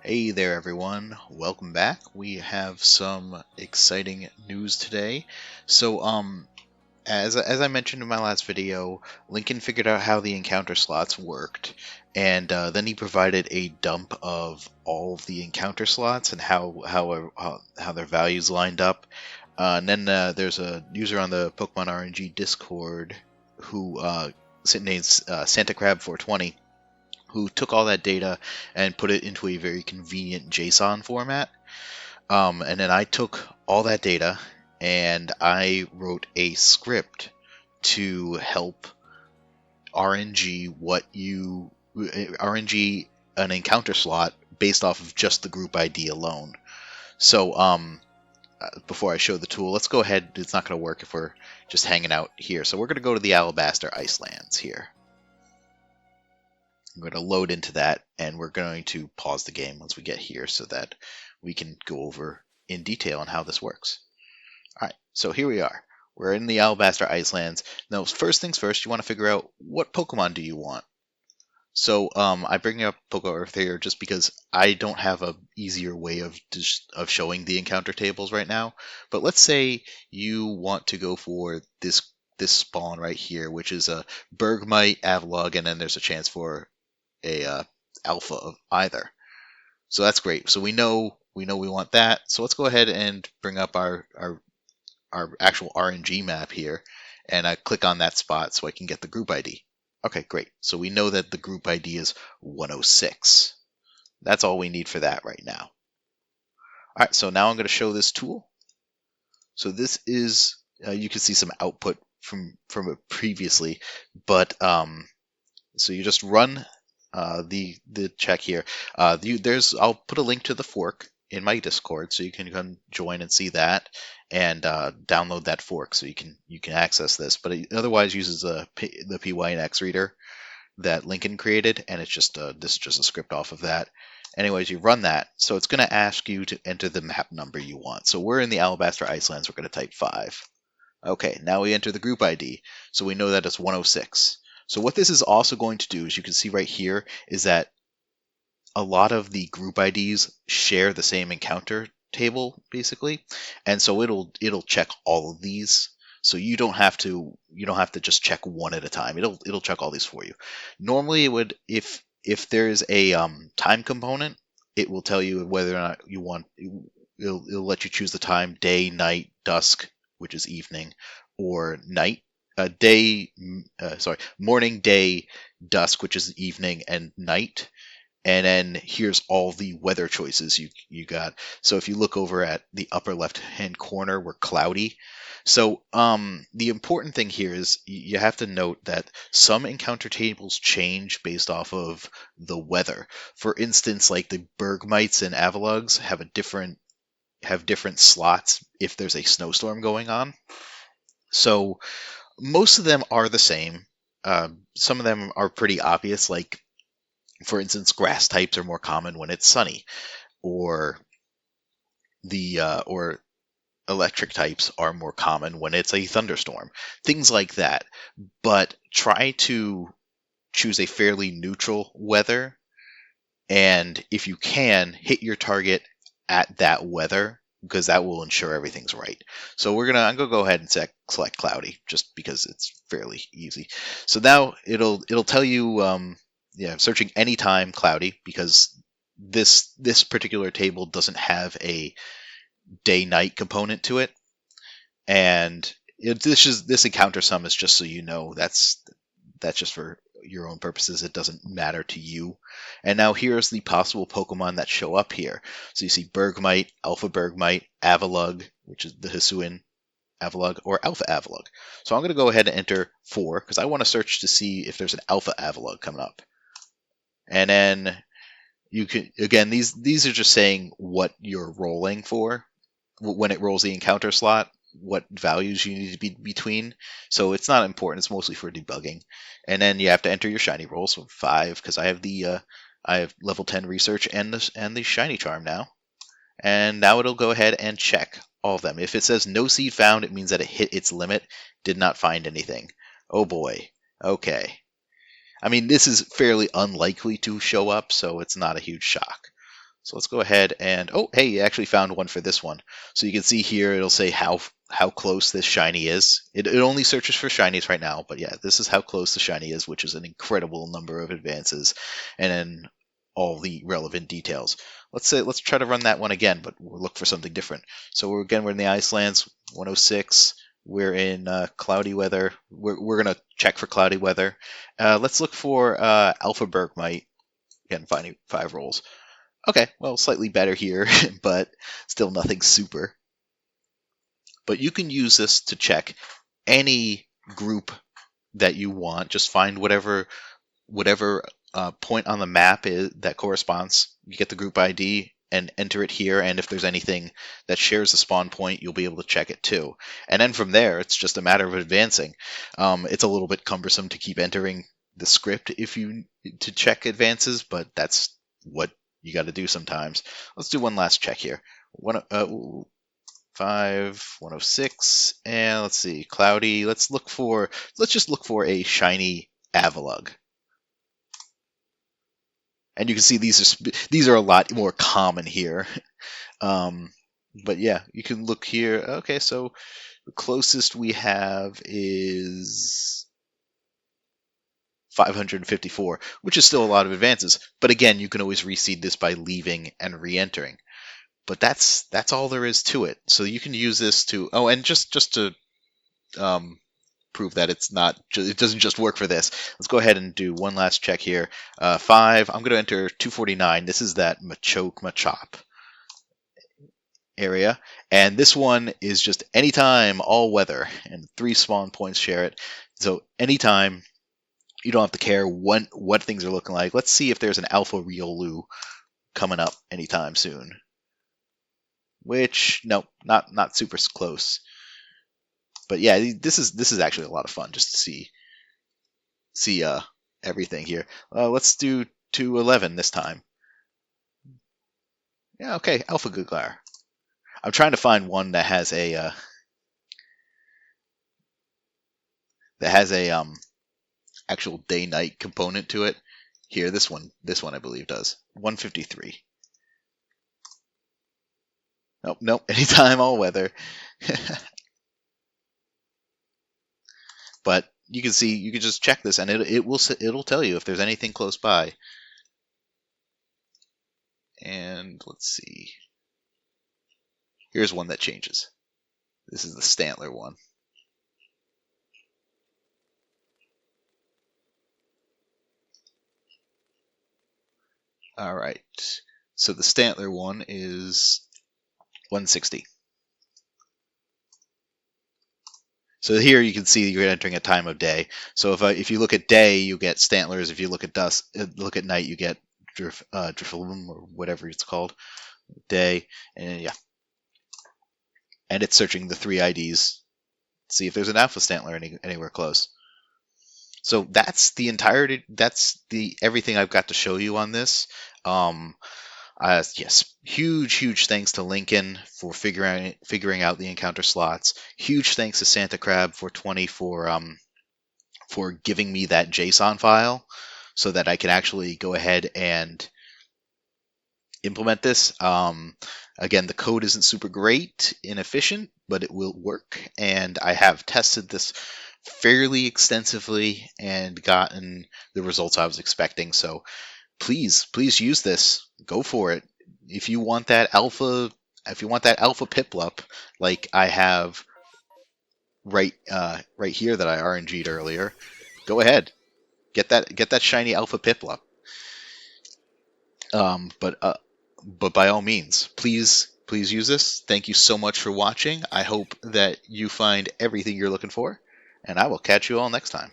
Hey there everyone, welcome back. We have some exciting news today. As I mentioned in my last video, Lincoln figured out how the encounter slots worked, and then he provided a dump of all of the encounter slots and how their values lined up. And then there's a user on the pokemonrng Discord who named Santa Crab 420, who took all that data and put it into a very convenient JSON format. And then I took all that data and I wrote a script to help RNG an encounter slot based off of just the group ID alone. So before I show the tool, let's go ahead. It's not going to work if we're just hanging out here. So we're going to go to the Alabaster Icelands here. I'm going to load into that, and we're going to pause the game once we get here so that we can go over in detail on how this works. Alright, so here we are. We're in the Alabaster Icelands. Now, first things first, you want to figure out what Pokemon do you want. So I bring up PokeEarth here just because I don't have an easier way of showing the encounter tables right now. But let's say you want to go for this spawn right here, which is a Bergmite, Avalugg, and then there's a chance for a alpha of either. So that's great. So we know we want that. So let's go ahead and bring up our actual RNG map here, and I click on that spot so I can get the group ID. Okay, great. So we know that the group ID is 106. That's all we need for that right now. All right, so now I'm going to show this tool. So this is you can see some output from it previously, but so you just run the check here. I'll put a link to the fork in my Discord, so you can come join and see that, and download that fork so you can access this. But it otherwise uses the pynxreader that Lincoln created, and it's just this is just a script off of that. Anyways, you run that, so it's going to ask you to enter the map number you want. So we're in the Alabaster Icelands. We're going to type 5. Okay, now we enter the group ID, so we know that it's 106. So what this is also going to do, as you can see right here, is that a lot of the group IDs share the same encounter table, basically, and so it'll check all of these. So you don't have to just check one at a time. It'll check all these for you. Normally, it would if there's a time component, it will tell you whether or not you want. It'll let you choose the time: day, night, dusk, which is evening, or night. Morning, day, dusk, which is evening, and night. And then here's all the weather choices you got. So if you look over at the upper left-hand corner, we're cloudy. So the important thing here is you have to note that some encounter tables change based off of the weather. For instance, like the Bergmites and Avaluggs have different slots if there's a snowstorm going on. So most of them are the same. Some of them are pretty obvious, like, for instance, grass types are more common when it's sunny, or electric types are more common when it's a thunderstorm. Things like that. But try to choose a fairly neutral weather, and if you can, hit your target at that weather, because that will ensure everything's right. So I'm gonna go ahead and select cloudy, just because it's fairly easy. So now it'll tell you searching anytime cloudy, because this particular table doesn't have a day-night component to it, and this encounter sum is just so you know that's just for your own purposes. It doesn't matter to you. And now here's the possible Pokemon that show up here. So you see Bergmite, Alpha Bergmite, Avalugg, which is the Hisuian Avalugg, or Alpha Avalugg. So I'm going to go ahead and enter 4, because I want to search to see if there's an Alpha Avalugg coming up. And then you can, again, these are just saying what you're rolling for when it rolls the encounter slot, what values you need to be between. So it's not important. It's mostly for debugging. And then you have to enter your shiny rolls. So 5, because I have level 10 research and the shiny charm now. And now it'll go ahead and check all of them. If it says no seed found, it means that it hit its limit, did not find anything. Oh boy. Okay. I mean, this is fairly unlikely to show up, so it's not a huge shock. So let's go ahead and, oh, hey, you actually found one for this one. So you can see here, it'll say how close this shiny is. It only searches for shinies right now, but yeah, this is how close the shiny is, which is an incredible number of advances, and then all the relevant details. Let's try to run that one again, but we'll look for something different. So we're in the Icelands, 106. We're in cloudy weather. We're gonna check for cloudy weather. Let's look for Alpha Bergmite. Again, finding 5 rolls. Okay, well, slightly better here, but still nothing super. But you can use this to check any group that you want. Just find whatever point on the map that corresponds. You get the group ID and enter it here, and if there's anything that shares the spawn point, you'll be able to check it too. And then from there, it's just a matter of advancing. It's a little bit cumbersome to keep entering the script to check advances, but that's what you got to do sometimes. Let's do one last check here. 106, and let's see, cloudy. Let's just look for a shiny Avalugg. And you can see these are a lot more common here. But yeah, you can look here. Okay, so the closest we have is 554, which is still a lot of advances. But again, you can always reseed this by leaving and re-entering. But that's all there is to it. So you can use this to, oh, and just to prove that it doesn't just work for this. Let's go ahead and do one last check here. 5. I'm going to enter 249. This is that Machop area, and this one is just anytime, all weather, and 3 spawn points share it. So anytime. You don't have to care what things are looking like. Let's see if there's an Alpha Riolu coming up anytime soon. Which, no, not super close. But yeah, this is actually a lot of fun just to see everything here. Let's do 211 this time. Yeah, okay, Alpha Googlar. I'm trying to find one that has a actual day-night component to it. Here, this one I believe does. 153. Nope, anytime, all weather. But you can see, you can just check this, and it'll tell you if there's anything close by. And let's see. Here's one that changes. This is the Stantler one. All right, so the Stantler one is 160. So here you can see you're entering a time of day. So if you look at day, you get Stantlers. If you look at night, you get Drifloon or whatever it's called. Day, and yeah, and it's searching the 3 IDs. See if there's an Alpha Stantler anywhere close. So that's the entirety. That's everything I've got to show you on this. Yes, huge thanks to Lincoln for figuring out the encounter slots. Huge thanks to Santa Crab for 20 for giving me that JSON file so that I can actually go ahead and implement this. Again, the code isn't super great and efficient, but it will work. And I have tested this fairly extensively and gotten the results I was expecting. So please use this. Go for it. If you want that alpha Piplup like I have right here that I RNG'd earlier, go ahead. Get that shiny alpha Piplup. But by all means, please use this. Thank you so much for watching. I hope that you find everything you're looking for, and I will catch you all next time.